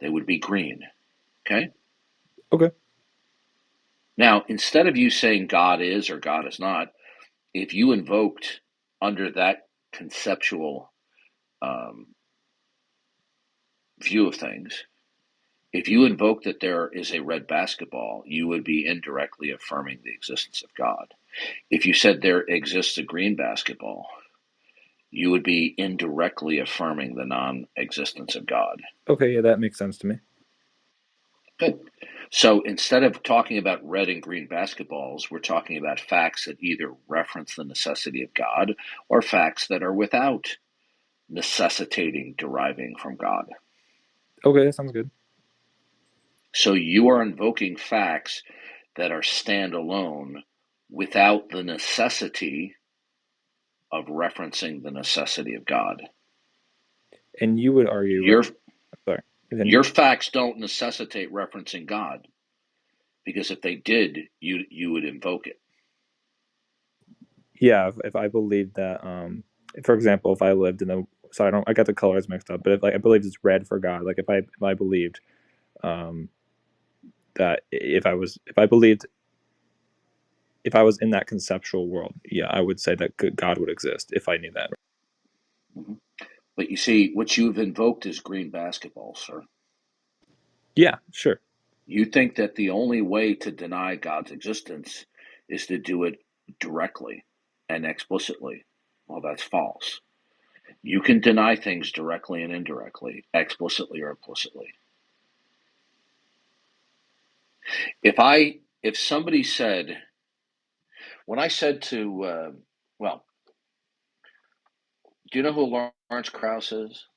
They would be green. Okay? Okay. Now, instead of you saying God is or God is not, if you invoked under that conceptual um, view of things, if you invoke that there is a red basketball, you would be indirectly affirming the existence of God. If you said there exists a green basketball, you would be indirectly affirming the non-existence of God. Okay, yeah, that makes sense to me. Good. So instead of talking about red and green basketballs, we're talking about facts that either reference the necessity of God or facts that are without necessitating deriving from God. Okay, that sounds good. So you are invoking facts that are standalone without the necessity of referencing the necessity of God. And you would argue, Your sorry, continue. your facts don't necessitate referencing God, because if they did, you would invoke it. Yeah, if I believed that, for example, if I lived in a, so I got the colors mixed up, but if like I believed it's red for God, like if I believed, um, that if I was in that conceptual world, yeah, I would say that God would exist if I knew that. Mhm. But you see, what you've invoked is green basketball, sir. Yeah, sure. You think that the only way to deny God's existence is to do it directly and explicitly. Well, that's false. You can deny things directly and indirectly, explicitly or implicitly. If somebody said, when I said to, well, do you know who Lawrence Krauss is?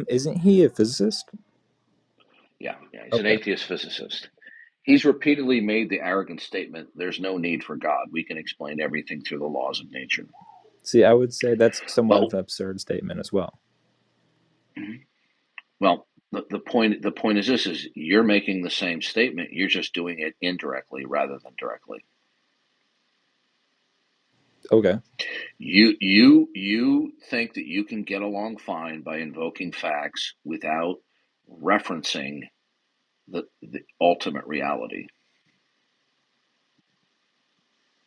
Isn't he a physicist? Yeah, he's an Okay. atheist physicist. He's repeatedly made the arrogant statement, there's no need for God. We can explain everything through the laws of nature. See, I would say that's somewhat of But an absurd statement as well. well, the point is this: is you're making the same statement. You're just doing it indirectly rather than directly. Okay. You think that you can get along fine by invoking facts without referencing the ultimate reality.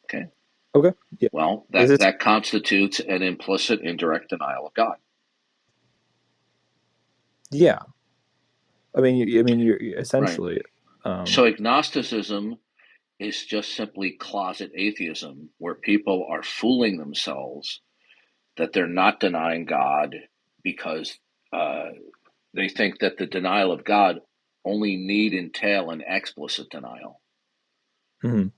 Okay. Okay. Yeah. Well, Is that this? that constitutes an implicit, indirect denial of God. Yeah. You're Right. essentially. Um, So agnosticism is just simply closet atheism, where people are fooling themselves that they're not denying God because uh, they think that the denial of God only need entail an explicit denial. mhm.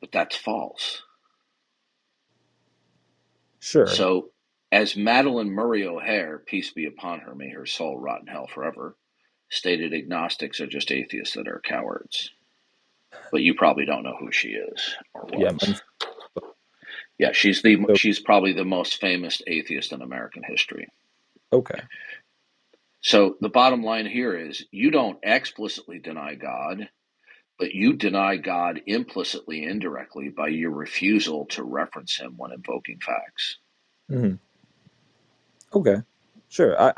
But that's false. Sure. So, as Madeline Murray O'Hare, peace be upon her, may her soul rot in hell forever, stated, agnostics are just atheists that are cowards. But you probably don't know who she is or Yeah. was. Yeah, So she's probably the most famous atheist in American history. okay. So the bottom line here is you don't explicitly deny God, but you deny God implicitly, indirectly, by your refusal to reference him when invoking facts. Mhm. Okay. Sure. I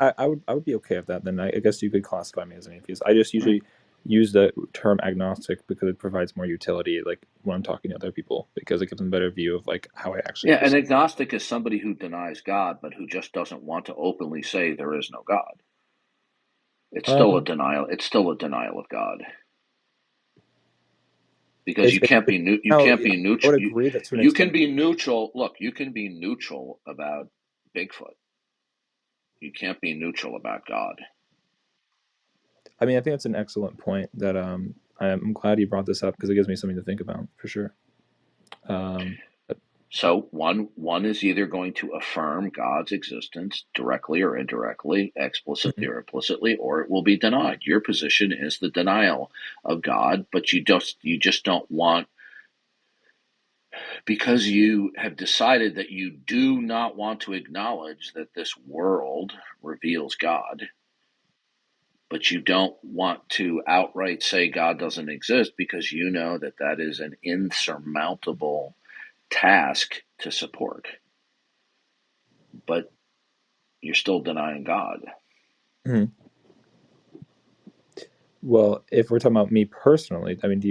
would be okay with that. Then I guess you could classify me as an atheist. I just Right? usually use the term agnostic because it provides more utility, like when I'm talking to other people, because it gives them a better view of like how I actually Yeah, an perceive. agnostic is somebody who denies God, but who just doesn't want to openly say there is no God. It's still a Um, denial. It's still a denial of God, because it's, you it's, can't it's be you no, can't yeah, be I would neutral. You, agree that to an you can extent. be neutral. Look, you can be neutral about Bigfoot. You can't be neutral about God. I mean, I think that's an excellent point. That I'm glad you brought this up because it gives me something to think about for sure. Um, So one is either going to affirm God's existence directly or indirectly, explicitly mhm. or implicitly, or it will be denied. Your position is the denial of God, but you just don't want, because you have decided that you do not want to acknowledge that this world reveals God, but you don't want to outright say God doesn't exist because you know that that is an insurmountable task to support. But you're still denying God. Mhm. Well, if we're talking about me personally, I mean,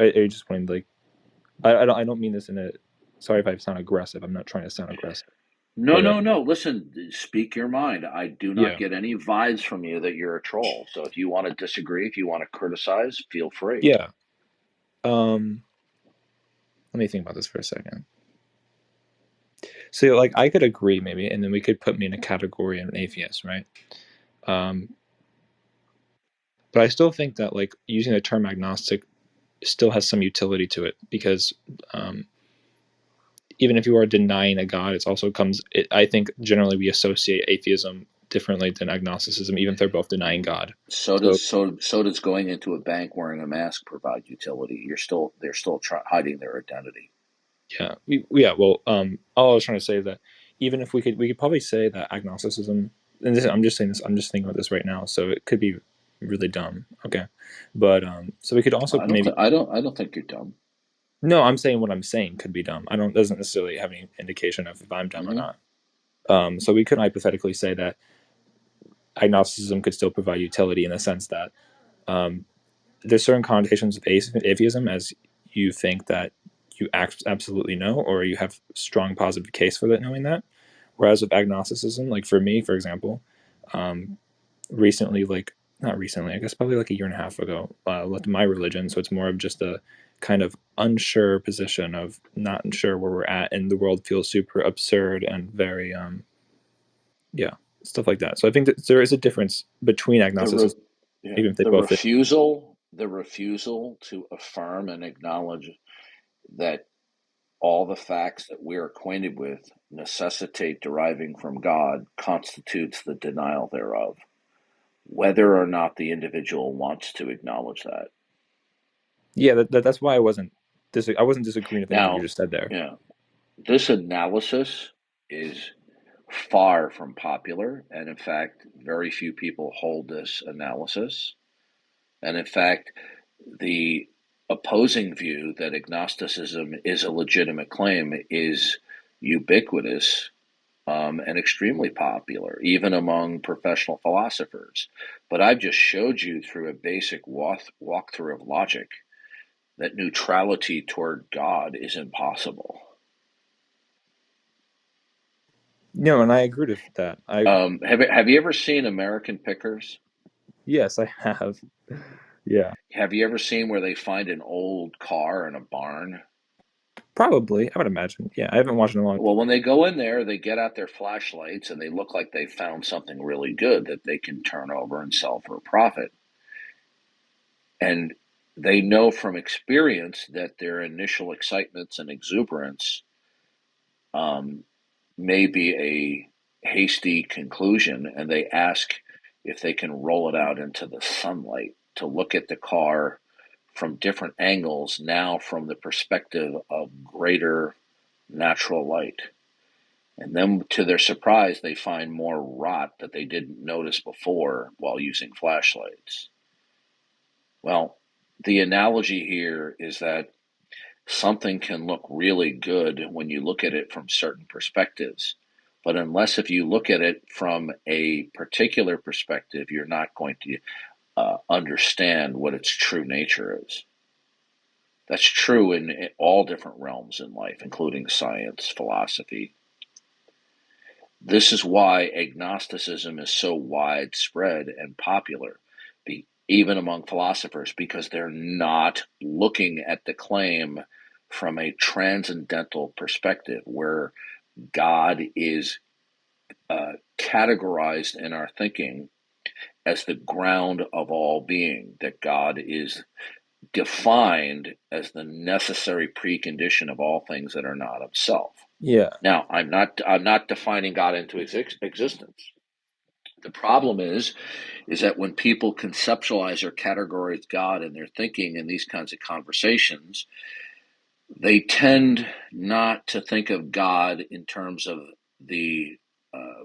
are you just wanting like, I don't mean this in a, sorry if I sound aggressive. I'm not trying to sound aggressive, No, but no, no. Listen, speak your mind. I do not yeah, get any vibes from you that you're a troll. So if you want to disagree, if you want to criticize, feel free. yeah. Um, Let me think about this for a second. So, like, I could agree maybe, and then we could put me in a category of an atheist, right? Um, but I still think that like using the term agnostic still has some utility to it because um, even if you are denying a god, it's also comes. I think generally we associate atheism differently than agnosticism, even if they're both denying God. So So does going into a bank wearing a mask provide utility? They're still hiding their identity. yeah, yeah. Well, all I was trying to say is that even if we could probably say that agnosticism, and I'm just saying this, I'm just thinking about this right now, so it could be really dumb. Okay, but so we could also maybe I don't think you're dumb. no, I'm saying what I'm saying could be dumb. I don't doesn't necessarily have any indication of if I'm dumb or Hmm. not. So we could hypothetically say that agnosticism could still provide utility in the sense that um, there's certain connotations of atheism as you think that you absolutely know or you have strong positive case for that knowing that. Whereas with agnosticism, like for me, for example, um, recently, like not recently, I guess probably like a year and a half ago, left my religion. So it's more of just a kind of unsure position of not sure where we're at, and the world feels super absurd and very, yeah, stuff like that. So I think that there is a difference between The re- agnosticism, yeah, even if they both fit. the refusal to affirm and acknowledge that all the facts that we're acquainted with necessitate deriving from God constitutes the denial thereof, whether or not the individual wants to acknowledge that. Yeah, that's why I wasn't disagreeing with anything you Now, just said there. yeah, this analysis is far from popular, and in fact, very few people hold this analysis. And in fact, the opposing view that agnosticism is a legitimate claim is ubiquitous and extremely popular, even among professional philosophers. But I've just showed you through a basic walkthrough of logic that neutrality toward God is impossible. No, and I agree with that. Have you ever seen American Pickers? Yes, I have. Yeah, Have you ever seen where they find an old car in a barn? probably. I would imagine. Yeah, I haven't watched it in a long. Well, when they go in there, they get out their flashlights and they look like they found something really good that they can turn over and sell for a profit. And they know from experience that their initial excitements and exuberance um, may be a hasty conclusion, and they ask if they can roll it out into the sunlight to look at the car from different angles, now from the perspective of greater natural light. And then, to their surprise, they find more rot that they didn't notice before while using flashlights. Well, the analogy here is that something can look really good when you look at it from certain perspectives. But unless if you look at it from a particular perspective, you're not going to understand what its true nature is. That's true in all different realms in life, including science, philosophy. This is why agnosticism is so widespread and popular, even among philosophers, because they're not looking at the claim from a transcendental perspective where God is categorized in our thinking as the ground of all being, that God is defined as the necessary precondition of all things that are not of self. Yeah, Now, I'm not defining God into existence. The problem is that when people conceptualize or categorize God in their thinking in these kinds of conversations, they tend not to think of God in terms of the uh,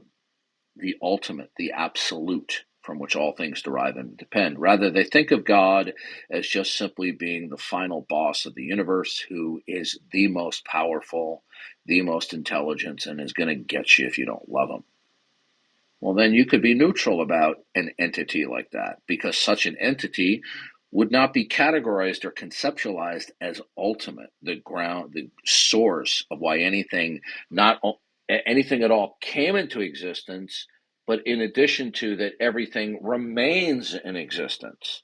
the ultimate, the absolute, from which all things derive and depend. Rather, they think of God as just simply being the final boss of the universe, who is the most powerful, the most intelligent, and is going to get you if you don't love him. Well, then you could be neutral about an entity like that, because such an entity would not be categorized or conceptualized as ultimate, the ground, the source of why not anything at all came into existence, but in addition to that, everything remains in existence.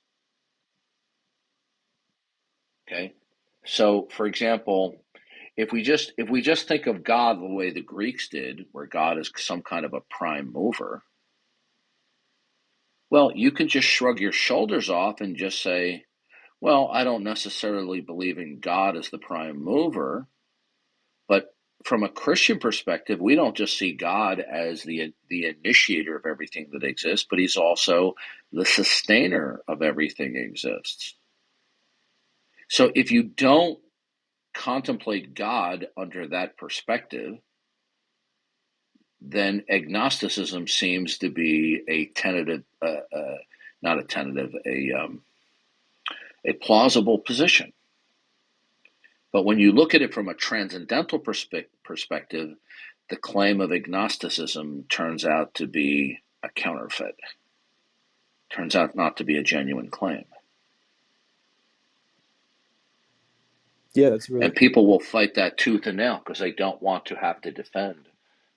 Okay, so for example, if we just think of God the way the Greeks did, where God is some kind of a prime mover, well, you can just shrug your shoulders off and just say, well, I don't necessarily believe in God as the prime mover, but from a Christian perspective, we don't just see God as the initiator of everything that exists, but he's also the sustainer of everything that exists. So if you don't contemplate God under that perspective, then agnosticism seems to be a tentative, not a tentative, a plausible position. But when you look at it from a transcendental perspective, the claim of agnosticism turns out to be a counterfeit, turns out not to be a genuine claim. Yeah, that's really. And people will fight that tooth and nail because they don't want to have to defend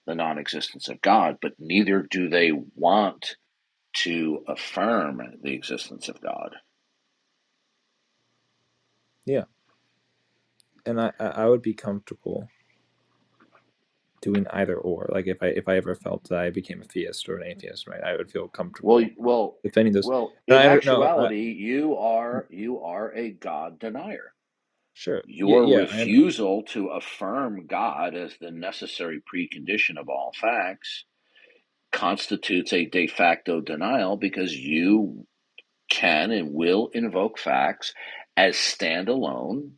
the non existence of God, but neither do they want to affirm the existence of God. Yeah, and I would be comfortable doing either or. Like if I ever felt that I became a theist or an atheist, right, I would feel Well, comfortable well, defending those. well. No, In no, actuality, you are a God denier. sure, yeah, Your yeah, refusal to affirm God as the necessary precondition of all facts constitutes a de facto denial, because you can and will invoke facts as standalone,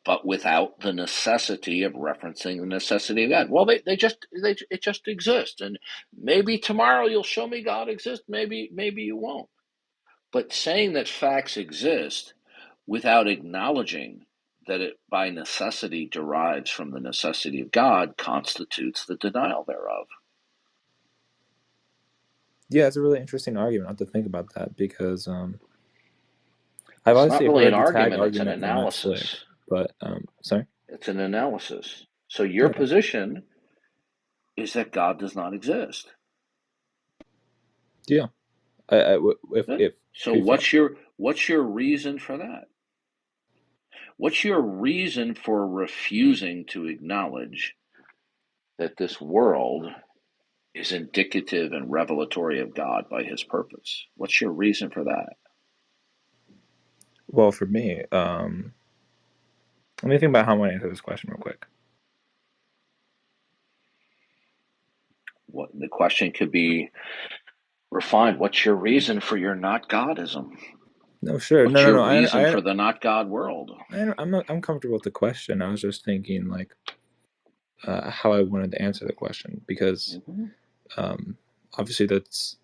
but without the necessity of referencing the necessity of God. Well, it just exists, and maybe tomorrow you'll show me God exists. Maybe you won't. But saying that facts exist without acknowledging that it by necessity derives from the necessity of God constitutes the denial thereof. yeah. It's a really interesting argument. I have to think about that because I've It's not obviously really an heard the tag argument, it's an argument from that slick, analysis. but sorry. It's an analysis. So your Yeah, position is that God does not exist. yeah. If Good. if So if you, what's your reason for that? What's your reason for refusing to acknowledge that this world is indicative and revelatory of God by his purpose? What's your reason for that? well, for me, let me think about how I'm going to answer this question real quick. What the question could be refined. What's your reason for your not Godism? No, sure, What's no, no, your no. reason for the not God world? I'm not. I'm comfortable with the question. I was just thinking like how I wanted to answer the question because Mm-hmm. um, obviously that's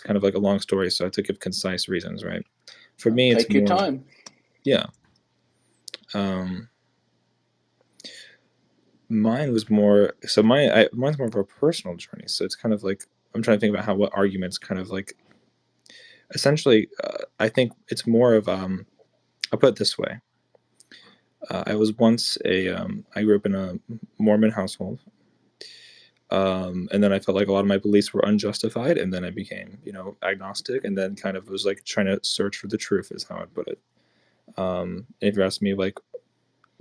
kind of like a long story, so I had to give concise reasons, right? For me, it's Take your more, time. yeah. Um, mine was more so mine's more of a personal journey. So it's kind of like I'm trying to think about how what arguments kind of like essentially. I think it's more of I'll put it this way. I was once I grew up in a Mormon household. And then I felt like a lot of my beliefs were unjustified, and then I became, agnostic, and then kind of was like trying to search for the truth, is how I'd put it. If you ask me, like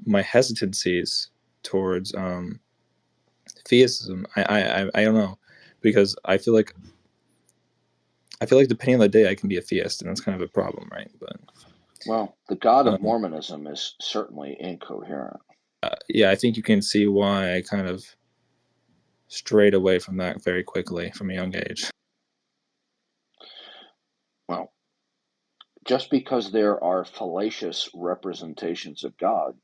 my hesitancies towards theism, I don't know, because I feel like depending on the day, I can be a theist, and that's kind of a problem, right? But Well, the God of um, Mormonism is certainly incoherent. yeah, I think you can see why I kind of strayed away from that very quickly from a young age. Well, just because there are fallacious representations of God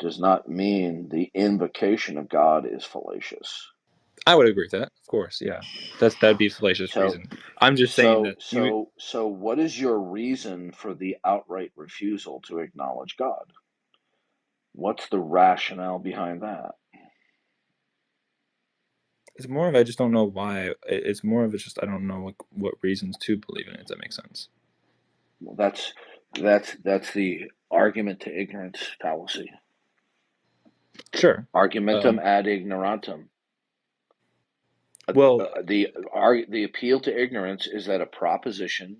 does not mean the invocation of God is fallacious. I would agree with that, of course. Yeah, that'd be a fallacious So, reason. I'm just saying so, that you. so, so, what is your reason for the outright refusal to acknowledge God? What's the rationale behind that? It's more of I just don't know why. It's more of it's just I don't know like what reasons to believe in it. Does that make sense? Well, that's the argument to ignorance fallacy. Sure. Argumentum ad ignorantum. Well, The appeal to ignorance is that a proposition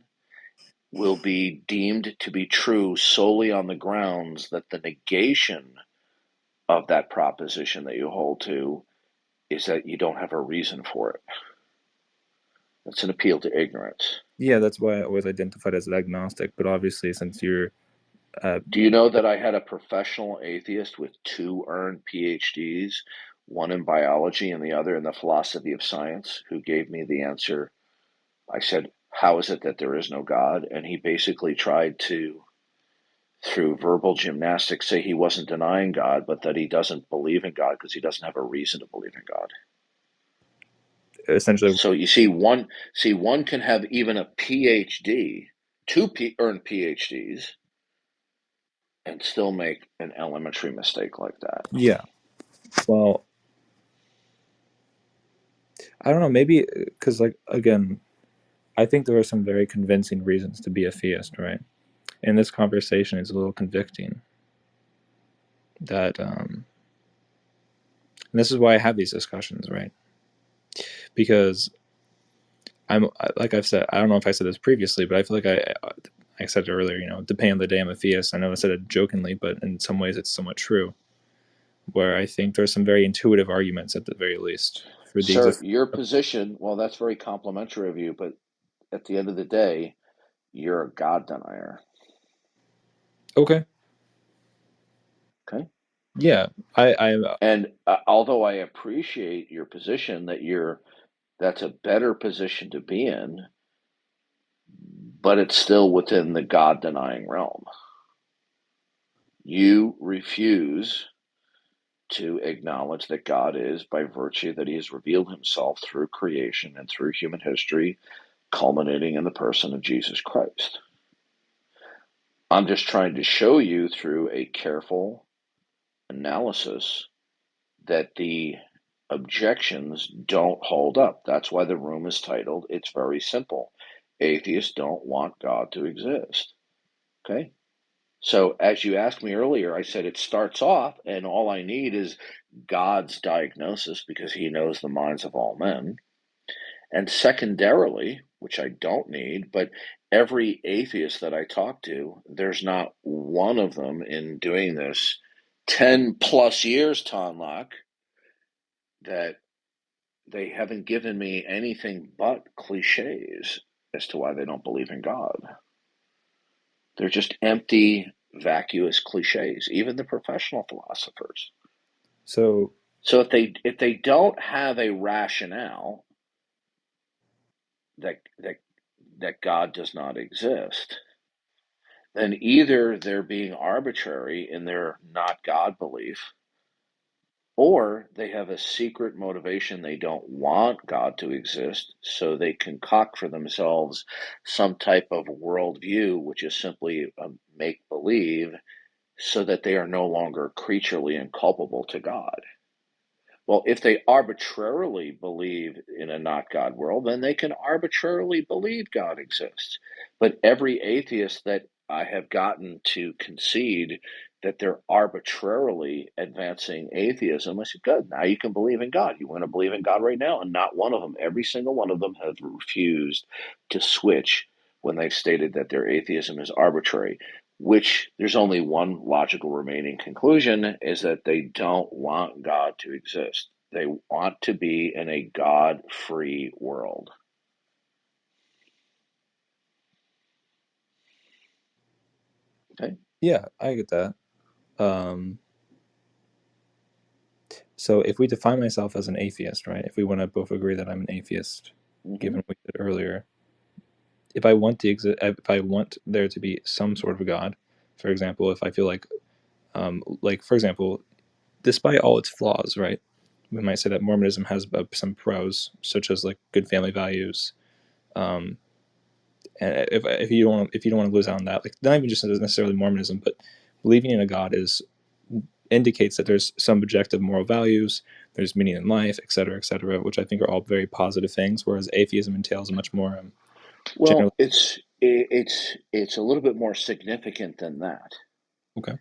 will be deemed to be true solely on the grounds that the negation of that proposition that you hold to is that you don't have a reason for it. That's an appeal to ignorance. yeah, that's why I always identified as an agnostic. But obviously, since you're, Do you know that I had a professional atheist with 2 earned PhDs, one in biology and the other in the philosophy of science, who gave me the answer? I said, how is it that there is no God? And he basically tried to, through verbal gymnastics, say he wasn't denying God, but that he doesn't believe in God because he doesn't have a reason to believe in God. essentially, So you see, one can have even a PhD, 2 earned PhDs, and still make an elementary mistake like that. yeah. Well, I don't know. Maybe because, like, again, I think there are some very convincing reasons to be a theist, right? And this conversation is a little convicting. That, and this is why I have these discussions, right? Because I'm like I've said, I don't know if I said this previously, but I feel like I said it earlier. Depending on the day, I'm a theist. I know I said it jokingly, but in some ways, it's somewhat true. Where I think there's some very intuitive arguments, at the very least, for the Sir, existence. your position, well, that's very complimentary of you, but at the end of the day, you're a God denier. Okay. Okay. Yeah. And although I appreciate your position that's a better position to be in, but it's still within the God denying realm. You refuse to acknowledge that God is, by virtue that he has revealed himself through creation and through human history, culminating in the person of Jesus Christ. I'm just trying to show you through a careful analysis that the objections don't hold up. That's why the room is titled, it's very simple. Atheists don't want God to exist. Okay? So, as you asked me earlier, I said it starts off, and all I need is God's diagnosis because he knows the minds of all men. And secondarily, which I don't need, but every atheist that I talk to, there's not one of them in doing this 10 plus years, Tonlock, that they haven't given me anything but cliches as to why they don't believe in God. They're just empty, vacuous cliches, even the professional philosophers. So So if they don't have a rationale that God does not exist, then either they're being arbitrary in their not God belief, or they have a secret motivation. They don't want God to exist, so they concoct for themselves some type of worldview, which is simply a make believe, so that they are no longer creaturely and culpable to God. Well, if they arbitrarily believe in a not God world, then they can arbitrarily believe God exists. But every atheist that I have gotten to concede that they're arbitrarily advancing atheism, I said, good, now you can believe in God. You want to believe in God right now? And not one of them, every single one of them have refused to switch when they've stated that their atheism is arbitrary, which there's only one logical remaining conclusion is that they don't want God to exist. They want to be in a God free world. Okay. yeah, I get that. Um, so if we define myself as an atheist, right? If we want to both agree that I'm an atheist, Mm-hmm. given what we did earlier, if I want there to be some sort of God, for example, if I feel like for example, despite all its flaws, right? We might say that Mormonism has some pros, such as like good family values. Um, and if you don't want to lose out on that, like not even just necessarily Mormonism, but believing in a God is indicates that there's some objective moral values. there's meaning in life, et cetera, which I think are all very positive things, whereas atheism entails a much more general. Well, it's a little bit more significant than that. Okay.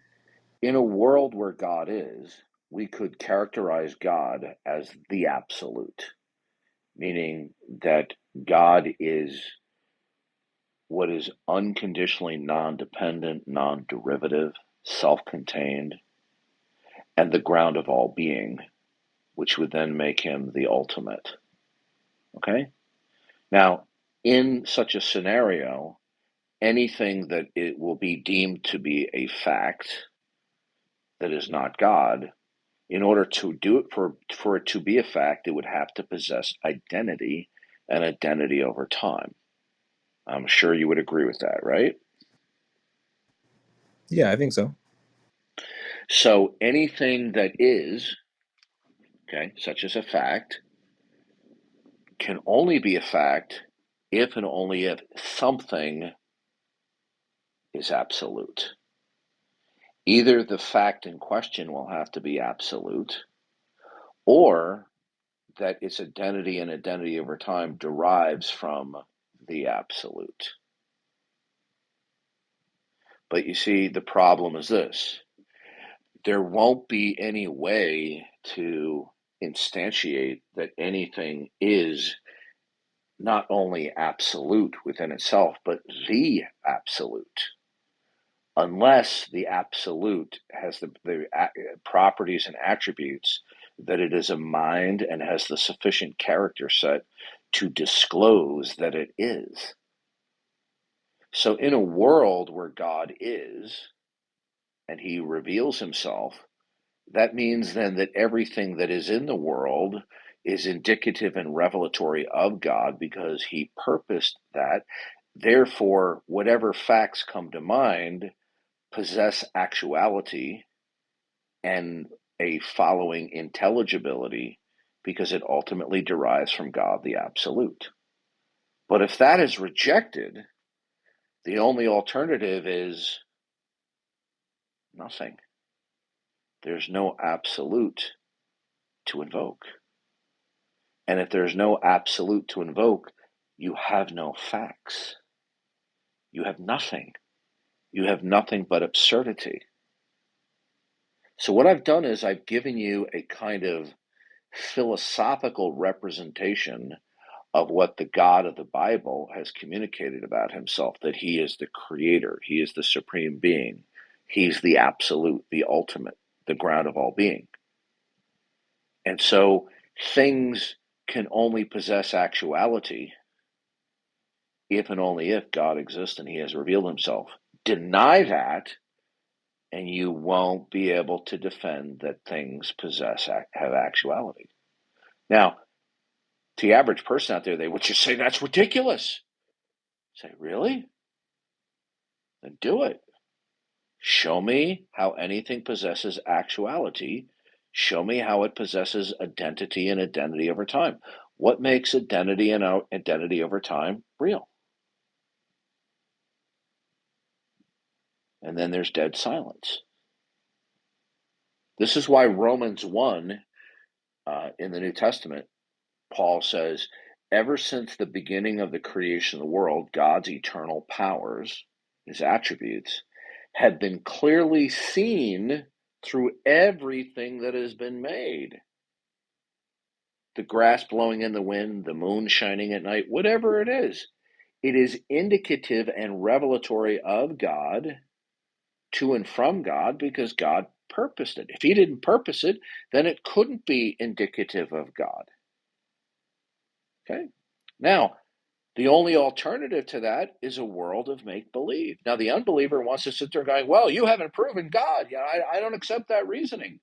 In a world where God is, we could characterize God as the absolute, meaning that God is what is unconditionally non-dependent, non-derivative, self-contained, and the ground of all being, which would then make him the ultimate. Okay? Now, in such a scenario, anything that it will be deemed to be a fact that is not God, in order to do it for it to be a fact, it would have to possess identity and identity over time. I'm sure you would agree with that, right? Yeah, I think so. So anything that is, okay, such as a fact, can only be a fact if and only if something is absolute. Either the fact in question will have to be absolute, or that its identity and identity over time derives from the absolute. But you see, the problem is this: there won't be any way to instantiate that anything is not only absolute within itself, but the absolute, unless the absolute has the properties and attributes that it is a mind and has the sufficient character set to disclose that it is. So, in a world where God is and he reveals himself, that means then that everything that is in the world is indicative and revelatory of God because he purposed that. Therefore, whatever facts come to mind possess actuality and a following intelligibility because it ultimately derives from God the Absolute. But if that is rejected, the only alternative is nothing. There's no absolute to invoke. And if there's no absolute to invoke, you have no facts. You have nothing. You have nothing but absurdity. So, what I've done is I've given you a kind of philosophical representation of what the God of the Bible has communicated about himself, that he is the creator, he is the supreme being, he's the absolute, the ultimate, the ground of all being. And so things can only possess actuality if and only if God exists and he has revealed himself. Deny that, and you won't be able to defend that things have actuality. Now, to the average person out there, they would just say, that's ridiculous. Say, really? Then do it. Show me how anything possesses actuality. Show me how it possesses identity and identity over time. What makes identity and identity over time real? And then there's dead silence. This is why Romans 1 in the New Testament, Paul says, ever since the beginning of the creation of the world, God's eternal powers, his attributes, have been clearly seen through everything that has been made. The grass blowing in the wind, the moon shining at night, whatever it is indicative and revelatory of God, to and from God, because God purposed it. If he didn't purpose it, then it couldn't be indicative of God. Okay? Now, the only alternative to that is a world of make-believe. Now, the unbeliever wants to sit there going, well, you haven't proven God. I don't accept that reasoning.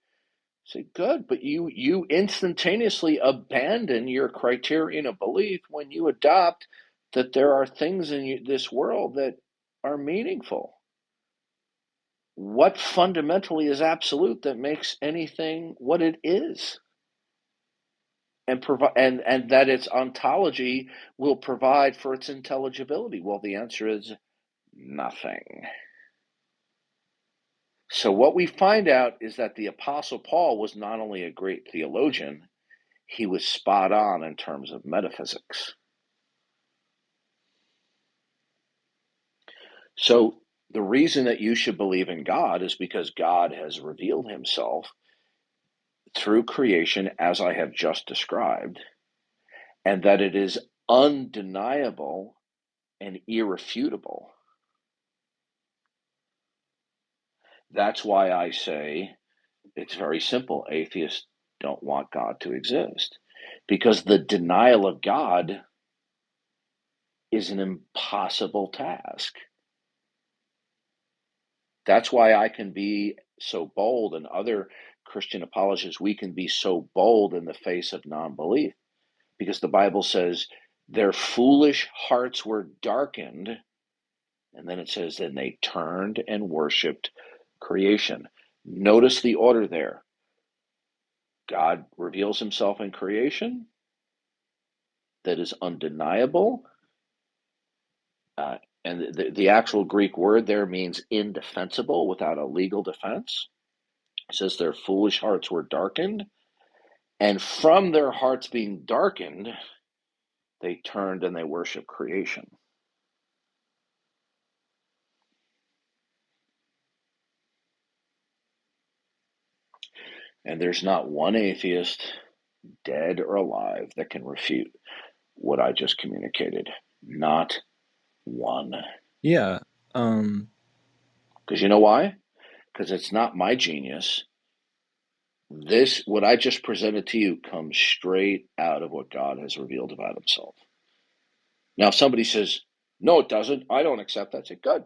Say, good, but you instantaneously abandon your criterion of belief when you adopt that there are things in this world that are meaningful. What fundamentally is absolute that makes anything what it is? And that its ontology will provide for its intelligibility? Well, the answer is nothing. So what we find out is that the Apostle Paul was not only a great theologian, he was spot on in terms of metaphysics. So the reason that you should believe in God is because God has revealed himself through creation as I have just described, and that it is undeniable and irrefutable. That's why I say it's very simple. Atheists don't want God to exist because the denial of God is an impossible task. That's why I can be so bold, and other Christian apologists, we can be so bold in the face of non-belief, because the Bible says their foolish hearts were darkened, and then it says, then they turned and worshiped creation. Notice the order there. God reveals himself in creation that is undeniable. And the actual Greek word there means indefensible, without a legal defense. It says their foolish hearts were darkened, and from their hearts being darkened, they turned and they worshiped creation. And there's not one atheist, dead or alive, that can refute what I just communicated. Not one. Yeah. Because you know why? Because it's not my genius. This, what I just presented to you, comes straight out of what God has revealed about himself. Now, if somebody says, no, it doesn't, I don't accept that, say, good.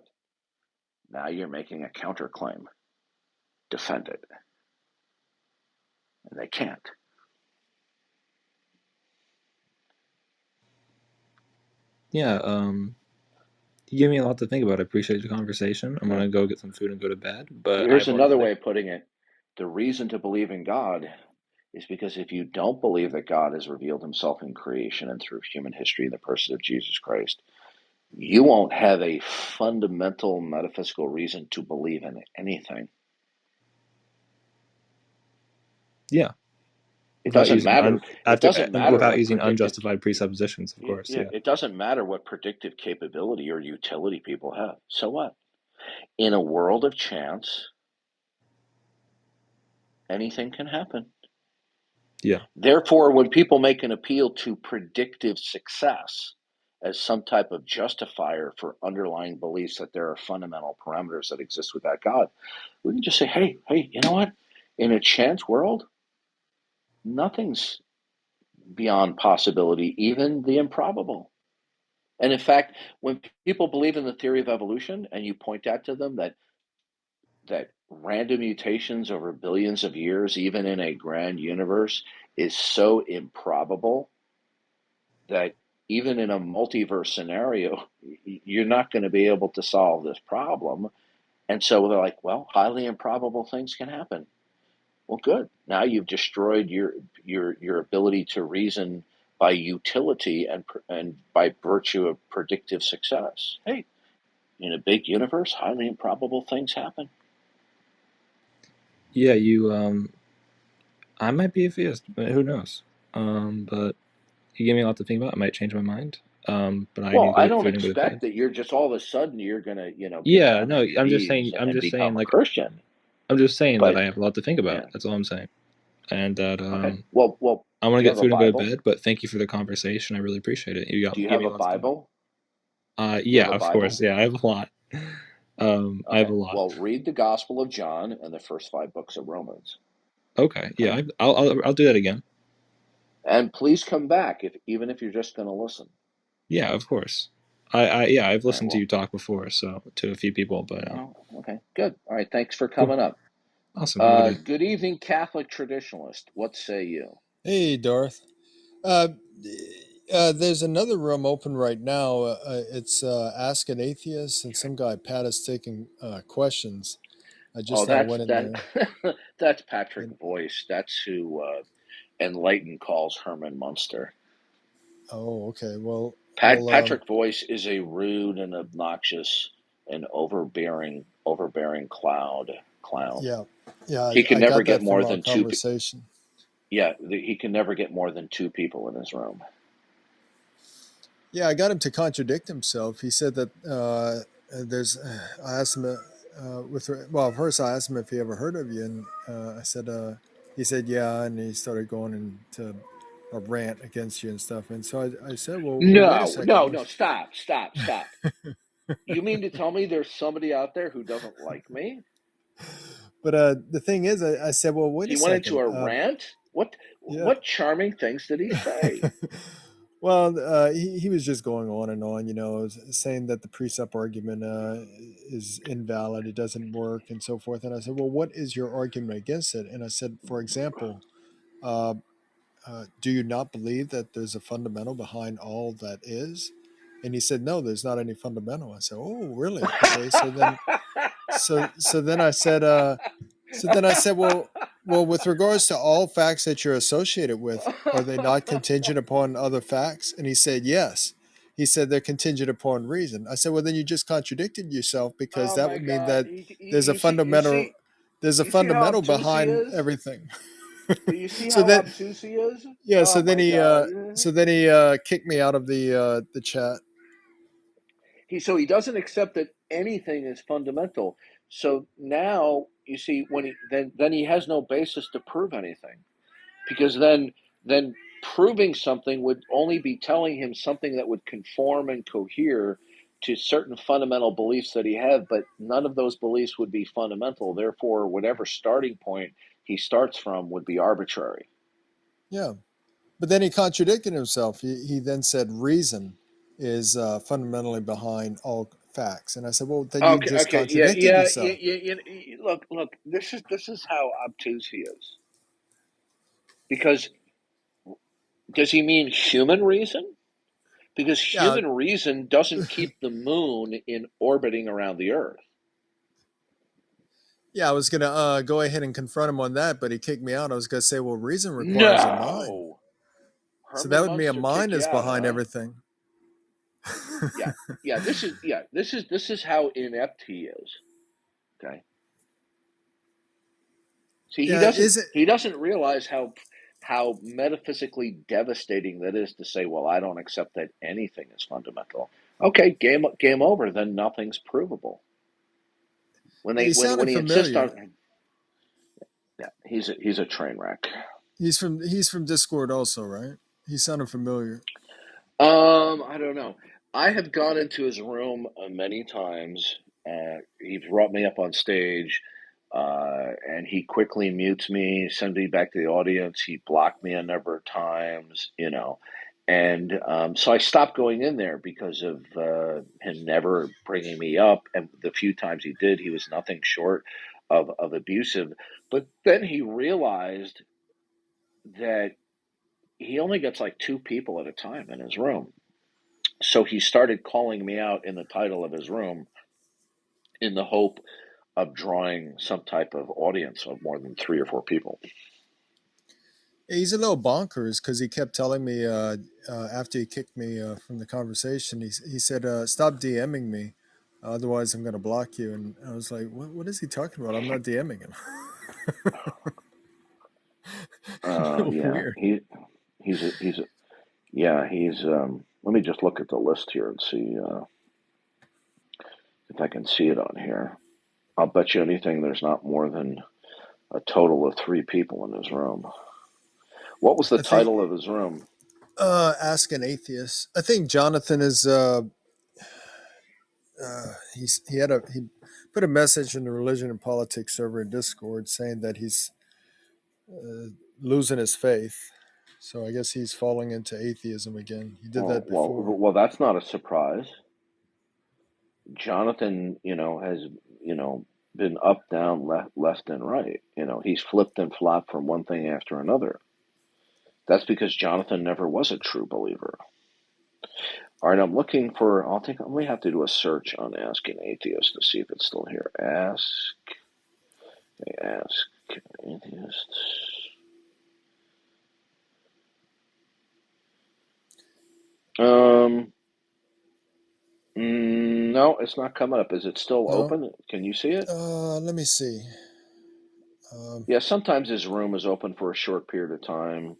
Now you're making a counterclaim. Defend it. And they can't. Yeah. You give me a lot to think about. I appreciate the conversation. I'm gonna go get some food and go to bed, but I Here's have a lot to another think. way of putting it. The reason to believe in God is because if you don't believe that God has revealed himself in creation and through human history in the person of Jesus Christ, you won't have a fundamental metaphysical reason to believe in anything. Yeah, It without doesn't using matter. It doesn't matter without what using predictive. unjustified presuppositions, of course. Yeah. It doesn't matter what predictive capability or utility people have. So what? In a world of chance, anything can happen. Yeah. Therefore, when people make an appeal to predictive success as some type of justifier for underlying beliefs that there are fundamental parameters that exist without God, we can just say, hey, you know what? In a chance world, nothing's beyond possibility, even the improbable. And in fact, when people believe in the theory of evolution and you point out to them that random mutations over billions of years, even in a grand universe, is so improbable that even in a multiverse scenario, you're not going to be able to solve this problem. And so they're like, well, highly improbable things can happen. Well, good. Now you've destroyed your ability to reason by utility and by virtue of predictive success. Hey, in a big universe, highly improbable things happen. Yeah. I might be a theist, but who knows? But you gave me a lot to think about. I might change my mind. But I need Well, to go I get don't food and go to expect bed. that you're just all of a sudden you're gonna get Yeah. down No. on your knees I'm and just saying. become a Like, Christian. I'm just saying that But I have a lot to think about. yeah, That's all I'm saying. And that okay. Well, I want do to you get have a food and go to Bible? bed. But thank you for the conversation. I really appreciate it. Do you Gave have me a a lot to think about. Bible? Do you Yeah. have a Of course. Bible? Yeah. I have a lot. I have Okay. a lot. Well, read the Gospel of John and the first 5 books of Romans. Okay. Yeah. Okay. I'll do that again. And please come back if even if you're just going to listen. Yeah. Of course. Yeah. I've All right. listened to you Well, talk before, so to a few people, but okay. Good. All right. Thanks for cool. coming up. Awesome. Have a good day. Good evening, Catholic traditionalist. What say you? Hey, Darth. Uh, there's another room open right now. It's Ask an Atheist, and some guy, Pat, is taking questions. I Oh, just now went in that there. that's Patrick And, Voice. That's who Enlighten calls Herman Munster. oh, okay. Well, Patrick Voice is a rude and obnoxious and overbearing clown. clown. Yeah, He can I never got get that more from our than two. conversation. Yeah, he can never get more than two people in his room. Yeah, I got him to contradict himself. He said that there's. I asked him well, first I asked him if he ever heard of you, and I said he said yeah, and he started going into a rant against you and stuff. And so I said, well, wait a No, second. no, no. Stop, stop, stop. You mean to tell me there's somebody out there who doesn't like me? But the thing is, I said, well, wait He a went into second. a rant. What? Yeah. What charming things did he say? Well, he was just going on and on, saying that the precept argument is invalid, it doesn't work, and so forth. And I said, well, what is your argument against it? And I said, for example, uh, do you not believe that there's a fundamental behind all that is? And he said, no, there's not any fundamental. I said, oh, really? Okay, so then I said, well, with regards to all facts that you're associated with, are they not contingent upon other facts? And he said, yes. He said they're contingent upon reason. I said, well, then you just contradicted yourself because Oh that my would mean God! that there's a fundamental there's a You see how fundamental obtuse he behind is. everything. You see so how that obtuse he is. yeah, Oh my God! so then he kicked me out of the chat. He doesn't accept that anything is fundamental. So now you see when then he has no basis to prove anything, because then proving something would only be telling him something that would conform and cohere to certain fundamental beliefs that he had, but none of those beliefs would be fundamental. Therefore, whatever starting point he starts from would be arbitrary. Yeah. But then he contradicted himself. He then said reason is fundamentally behind all facts. And I said, well, then you Okay, just okay, yeah, contradicted yeah, yourself. look. This is how obtuse he is. Because does he mean human reason? Because Yeah, human reason doesn't keep the moon in orbiting around the Earth. yeah. I was gonna go ahead and confront him on that, but he kicked me out. I was gonna say, well, reason requires a mind, No, so Herman that would mean a Munster mind kick you is out, behind huh? everything. Yeah, yeah. This is how inept he is. Okay. See, he Yeah, doesn't is it? he doesn't realize how metaphysically devastating that is to say, well, I don't accept that anything is fundamental. Okay, game over. Then nothing's provable. When He when sounded he insists familiar. on, yeah, he's a train wreck. He's from Discord also, right? He sounded familiar. I don't know. I have gone into his room many times. He brought me up on stage, and he quickly mutes me, sends me back to the audience. He blocked me a number of times, and so I stopped going in there because of him never bringing me up. And the few times he did, he was nothing short of abusive. But then he realized that he only gets like two people at a time in his room. So he started calling me out in the title of his room in the hope of drawing some type of audience of more than three or four people. He's a little bonkers because he kept telling me after he kicked me from the conversation, he said, "Stop DMing me, otherwise I'm going to block you." And I was like, "What is he talking about? I'm not DMing him." Yeah, Weird. he's a yeah he's. Let me just look at the list here and see if I can see it on here. I'll bet you anything there's not more than a total of three people in his room. What was the I think title of his room? ask an atheist. I think Jonathan is. He put a message in the religion and politics server in Discord saying that he's uh, losing his faith. So I guess he's falling into atheism again. He did that before. Well, that's not a surprise. Jonathan, has, been up, down, left, and right. He's flipped and flopped from one thing after another. That's because Jonathan never was a true believer. All right, I'm looking for. I may have to do a search on Ask an Atheist to see if it's still here. Ask Atheists. Um, no, it's not coming up. Is it still No. open? Can you see it? Let me see. Yeah, sometimes his room is open for a short period of time.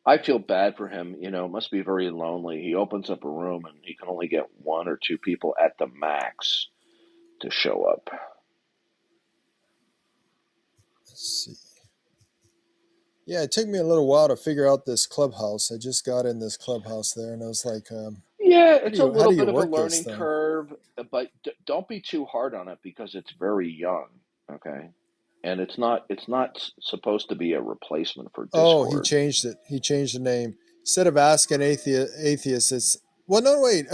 I feel bad for him. It must be very lonely. He opens up a room and he can only get one or two people at the max to show up. Let's see. Yeah, it took me a little while to figure out this Clubhouse. I just got in this Clubhouse there, and I was like, Yeah, how it's a do little you bit of a work this learning thing? curve, but don't be too hard on it because it's very young, okay? And it's not supposed to be a replacement for Oh, he Discord. changed it. He changed the name. Instead of Ask an Atheist, it's well, no, wait.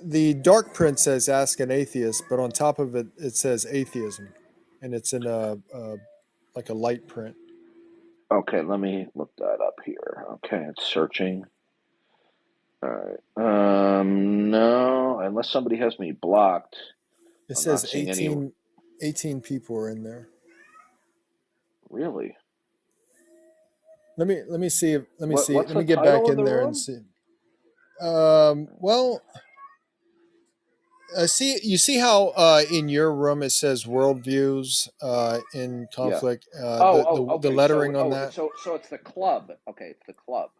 The dark print says Ask an Atheist, but on top of it, it says Atheism, and it's in a like a light print. Okay, let me look that up here. Okay, it's searching. All right. No, unless somebody has me blocked, It I'm says not seeing any. 18 people are in there. Really? Let me see. Let me see. What's Let the me get back title of in the there and room? see. Well, see, you see how in your room it says worldviews in Yeah. conflict. Oh, The okay. lettering on that. So it's the club. Okay, it's the club.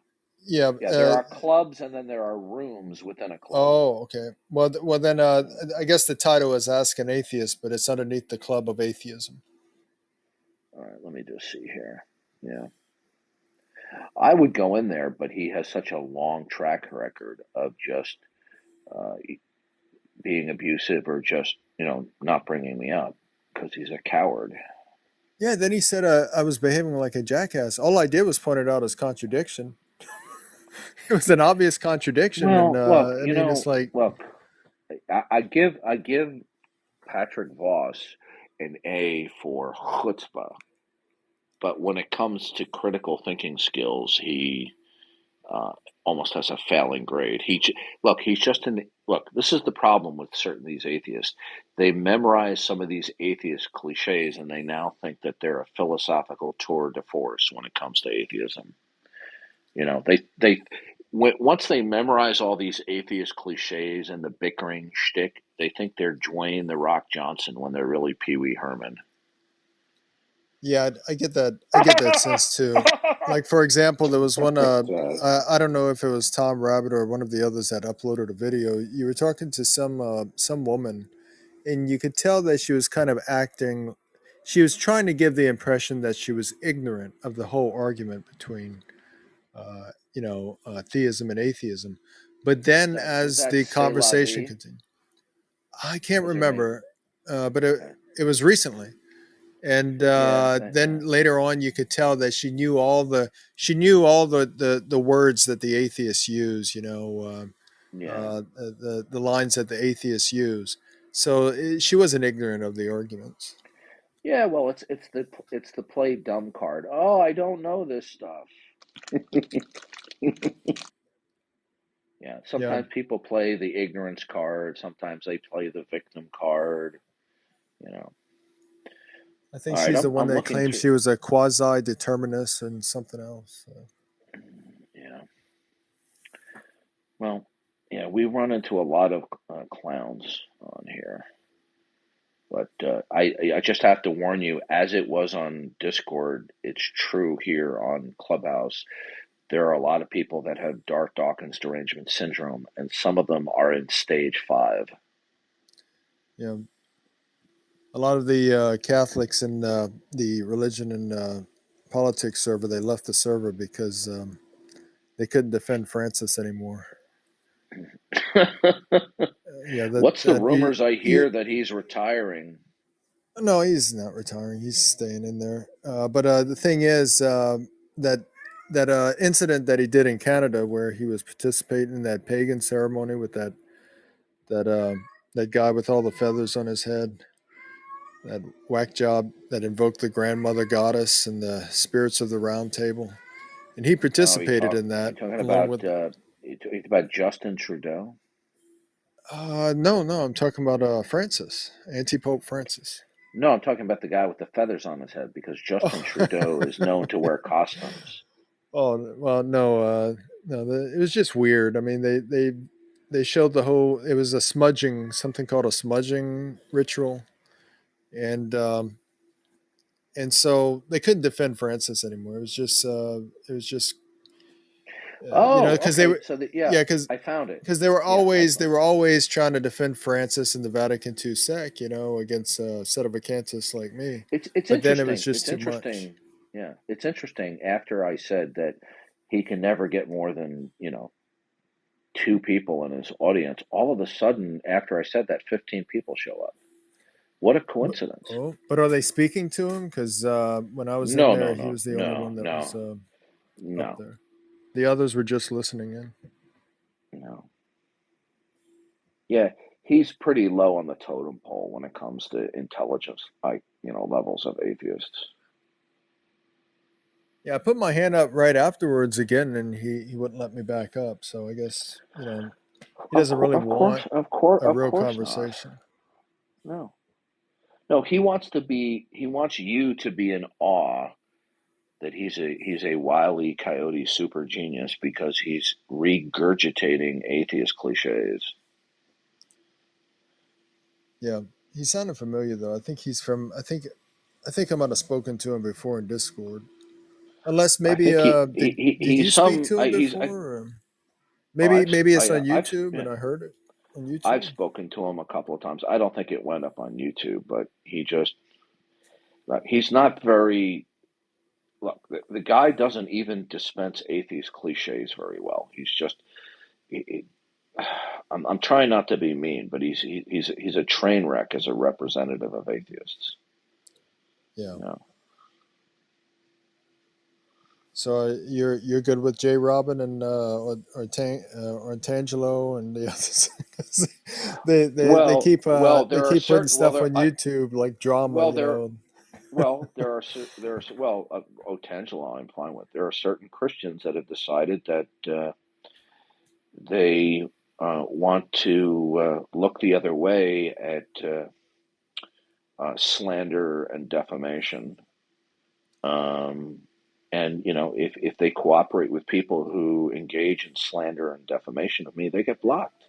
Yeah. Yeah, there are clubs and then there are rooms within a club. Oh, okay. Well then, I guess the title is Ask an Atheist, but it's underneath the Club of Atheism. All right, let me just see here. Yeah, I would go in there, but he has such a long track record of just uh, being abusive or just not bringing me up because he's a coward. Yeah. Then he said I was behaving like a jackass. All I did was point it out as contradiction. It was an obvious contradiction, and Well, look, I mean, it's like, look. I give Patrick Voss an A for chutzpah, but when it comes to critical thinking skills, he uh, almost has a failing grade. He's just an look. This is the problem with certain these atheists. They memorize some of these atheist cliches, and they now think that they're a philosophical tour de force when it comes to atheism. Once they memorize all these atheist cliches and the bickering shtick, they think they're Dwayne the Rock Johnson when they're really Pee Wee Herman. yeah, I get that. I get that sense too. Like for example, there was one. So, I don't know if it was Tom Rabbit or one of the others that uploaded a video. You were talking to some woman, and you could tell that she was kind of acting. She was trying to give the impression that she was ignorant of the whole argument between, theism and atheism. But is then, that as the C'est La conversation Vie? continued, I can't What's her name? remember, but Okay. it was recently. And Yeah, then yeah, later on, you could tell that she knew all the words that the atheists use. yeah. The lines that the atheists use. So she wasn't ignorant of the arguments. Yeah, well, it's the play dumb card. Oh, I don't know this stuff. Yeah, Yeah, sometimes people play the ignorance card. Sometimes they play the victim card. You know. I think All right, she's the one I'm that looking claims through. she was a quasi determinist and something else. So. Yeah. Well, yeah, we run into a lot of clowns on here, but I just have to warn you, as it was on Discord, it's true here on Clubhouse. There are a lot of people that have Darth Dawkins derangement syndrome, and some of them are in stage 5. Yeah, a lot of the Catholics in the religion and politics server, they left the server because they couldn't defend Francis anymore. Yeah, What's the rumors I hear that he's retiring? no, he's not retiring. He's staying in there. But the thing is that incident that he did in Canada, where he was participating in that pagan ceremony with that that guy with all the feathers on his head, that whack job that invoked the grandmother goddess and the spirits of the round table, and he Oh, participated in you that talking along about with. Justin Trudeau? No, no, I'm talking about Francis, Anti Pope Francis. No, I'm talking about the guy with the feathers on his head because Justin Oh, Trudeau is known to wear costumes. oh well, no, no. It was just weird. I mean, they showed the whole. It was a smudging, something called a smudging ritual, and and so they couldn't defend Francis anymore. It was just Oh, because they okay. were, So yeah, yeah, I found it. because Yeah, I they found. were always trying to defend Francis and the Vatican II sect, against sedevacantists like me. It's But then it was interesting. just It's too much. interesting. Yeah, it's interesting. After I said that he can never get more than two people in his audience, all of a sudden, after I said that, 15 people show up. What a But, coincidence! but are they speaking to him? Because when I was in No, there, no, he no, was the only no, one that was no, up no, there. The others were just listening in. no. Yeah, he's pretty low on the totem pole when it comes to intelligence, like levels of atheists. Yeah, I put my hand up right afterwards again, and he wouldn't let me back up. So I guess he doesn't really Of course, want a of real course not. conversation. No, no. He wants to be. He wants you to be in awe that he's a wile e. coyote super genius because he's regurgitating atheist cliches. Yeah, he sounded familiar though. I think he's from. I think I might have spoken to him before in Discord. Unless I maybe think did he's you speak some. to him He's before? Or oh maybe it's on I've YouTube yeah and I heard it on I've YouTube. spoken to him a couple of times. I don't think it went up on YouTube, but he's not very. Look, the guy doesn't even dispense atheist cliches very well. He's just. He, I'm trying not to be mean, but he's a train wreck as a representative of atheists. Yeah. You know. So you're good with J. Robin and or Tangelo and the others. They There are keep putting certain. Well, stuff on there. I YouTube like drama. well there. Well, Otangelo, I'm fine with. There are certain Christians that have decided that they want to look the other way at slander and defamation. Um, and if they cooperate with people who engage in slander and defamation of me, they get blocked.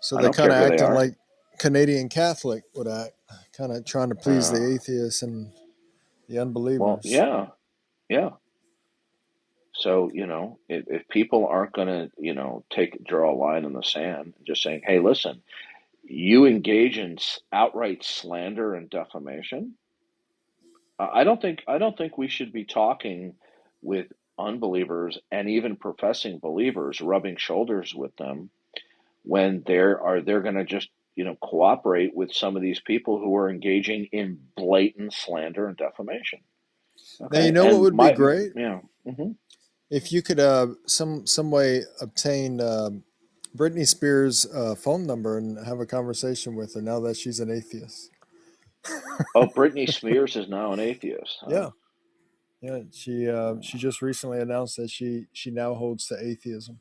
So I they're don't kind care of who they acting are. like Canadian Catholic would act, kind of trying to please Uh, the atheists and the well, unbelievers. yeah, yeah. So, if people aren't going to, draw a line in the sand, just saying, hey, listen, you engage in outright slander and defamation. I don't think we should be talking with unbelievers and even professing believers, rubbing shoulders with them when they're going to just cooperate with some of these people who are engaging in blatant slander and defamation. Now you Okay, know what and would be great mhm. if you could some way obtain Britney Spears' phone number and have a conversation with her now that she's an atheist. Oh, Britney Spears is now an atheist, huh? Yeah, yeah. She just recently announced that she now holds to atheism.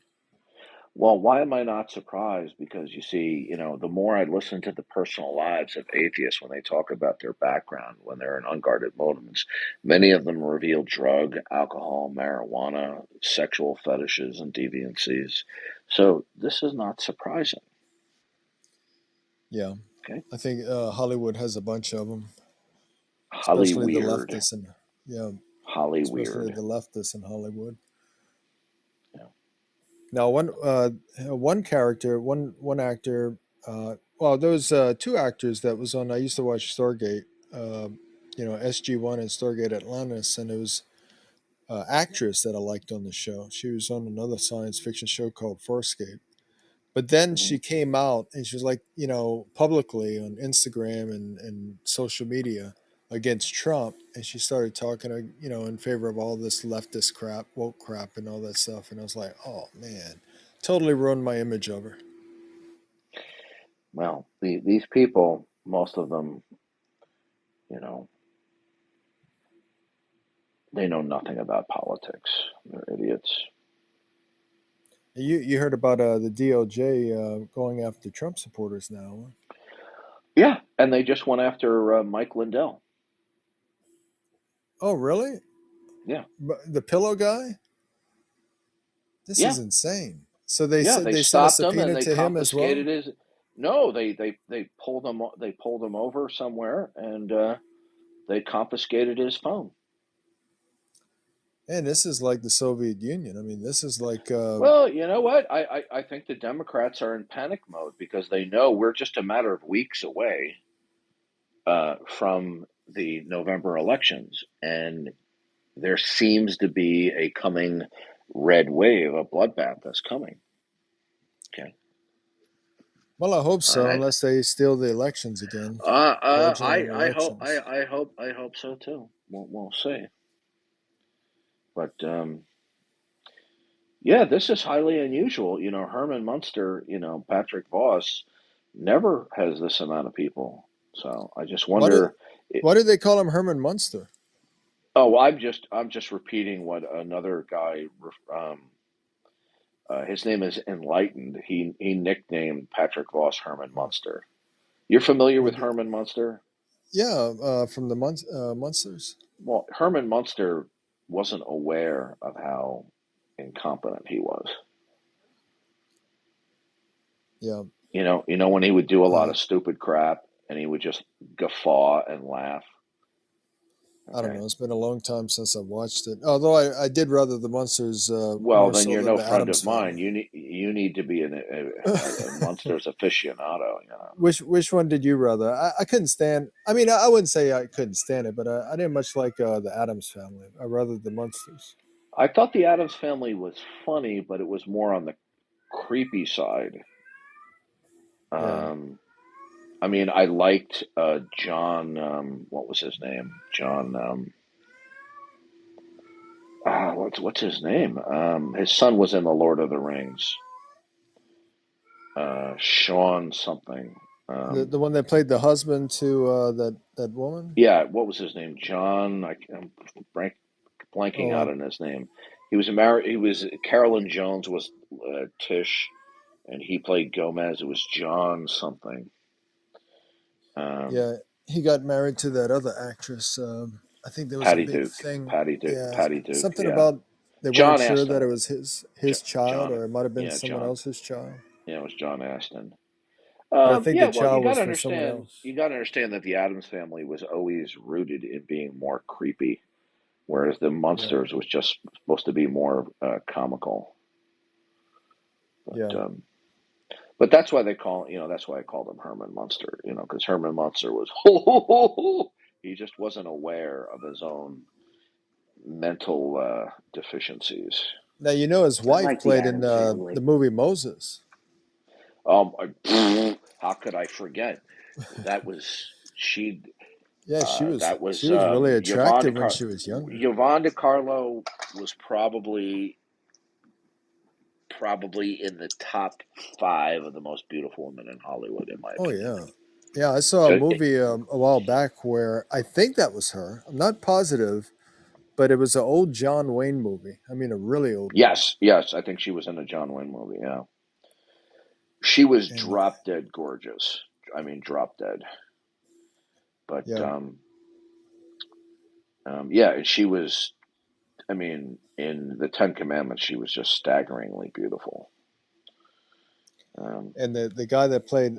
Well, why am I not surprised? Because you see, the more I listen to the personal lives of atheists when they talk about their background, when they're in unguarded motives, many of them reveal drug, alcohol, marijuana, sexual fetishes, and deviancies. So this is not surprising. Yeah, Okay, I think Hollywood has a bunch of them, Holly especially the weird, leftists and yeah, Holly especially weird. the leftists in Hollywood. Yeah. Now, one character, one actor. Well, there was two actors that was on. I used to watch Stargate. Uh, SG-1 and Stargate Atlantis, and it was actress that I liked on the show. She was on another science fiction show called Farscape. But then Mhm. she came out and she was like, publicly on Instagram and social media against Trump. And she started talking, in favor of all this leftist crap, woke crap, and all that stuff. And I was like, oh, man, totally ruined my image of her. Well, these people, most of them, you know, they know nothing about politics. They're idiots. You heard about the DOJ going after Trump supporters now. Huh? Yeah, and they just went after Mike Lindell. Oh, really? Yeah, The pillow guy? This yeah, is insane. So they yeah. said They they sent a stopped him and subpoena they to him as well. confiscated his. No, they pulled him over somewhere and they confiscated his phone. And this is like the Soviet Union. I mean, this is like Well, you know what? I think the Democrats are in panic mode because they know we're just a matter of weeks away from the November elections, and there seems to be a coming red wave, a bloodbath that's coming. Okay. well, I hope All so, right. unless they steal the elections again, fraudulent elections. I hope so too. We'll see. But yeah, this is highly unusual. You know, Herman Munster, you know, Patrick Voss never has this amount of people. So I just Why do wonder. It, why do they call him Herman Munster? oh, I'm just repeating what another guy. His name is Enlightened. He nicknamed Patrick Voss Herman Munster. You're familiar with Maybe, Herman Munster? yeah, from the Munsters. Well, Herman Munster wasn't aware of how incompetent he was. Yeah, You know when he would do a lot uh, of stupid crap and he would just guffaw and laugh. I don't Okay. know. It's been a long time since I've watched it. Although I did rather the Munsters Well, more then so you're than no the friend Adams of mine. family. You need to be a Munsters aficionado. You know. Which one did you rather? I couldn't stand. I mean, I wouldn't say I couldn't stand it, but I didn't much like the Adams family. I rather the Munsters. I thought the Adams Family was funny, but it was more on the creepy side. Yeah, Um, I mean, I liked John. What was his name? John. What's his name? His son was in the Lord of the Rings. Sean something. the one that played the husband to that woman. Yeah, what was his name? John. I'm blanking out Oh on his name. He was married. He was Carolyn Jones was Tish, and he played Gomez. It was John something. Um, yeah, he got married to that other actress. I think there was a Patty big Duke. thing. Patty Duke. Yeah, Patty Duke. something Yeah. about they weren't John sure that Aston. it was his child, John. or it might have been Yeah, someone John. else's child. Yeah, it was John Aston. But I think Yeah, the well, child was for someone else. you got to understand that the Adams Family was always rooted in being more creepy, whereas the Yeah, Munsters was just supposed to be more comical. yeah. But but that's why they call that's why I called him Herman Munster. You know, because Herman Munster was he just wasn't aware of his own mental deficiencies. Now you know his I wife like the played in Adams the Family. movie Moses. How could I forget? That was she. Yeah, That she was was really attractive when she was younger. Yvonne DiCarlo was probably in the top five of the most beautiful women in Hollywood, in my Oh opinion. yeah, yeah. I saw a Uh, movie a while back where I think that was her. I'm not positive, but it was an old John Wayne movie. I mean, a really old movie. yes, I think she was in a John Wayne movie. Yeah, she was And drop dead gorgeous. I mean, drop dead. But yeah, yeah, she was. I mean, in the Ten Commandments, she was just staggeringly beautiful. Um, and the guy that played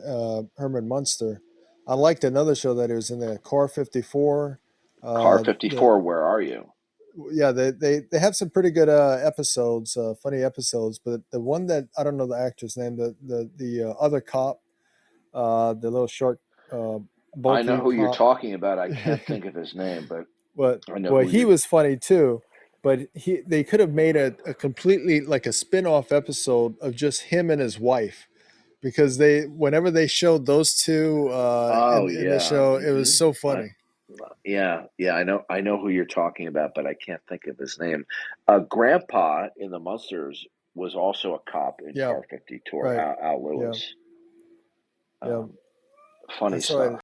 Herman Munster, I liked another show that he was in there, Car 54. Car The 54, where are you? Yeah, they have some pretty good episodes, funny episodes. But the one that I don't know the actor's name, the other cop, the little short, uh, I know bulky who you're cop. talking about. I can't think of his name, but But I know well, who he you're. was funny too. But they could have made a completely like a spin-off episode of just him and his wife, because they whenever they showed those two Oh in the yeah. show, it was so I, funny. yeah. I know who you're talking about, but I can't think of his name. Grandpa in the Munsters was also a cop in Yeah, Car 52. right. Al Yeah, Lewis. yeah. Um, Funny That's how I stuff.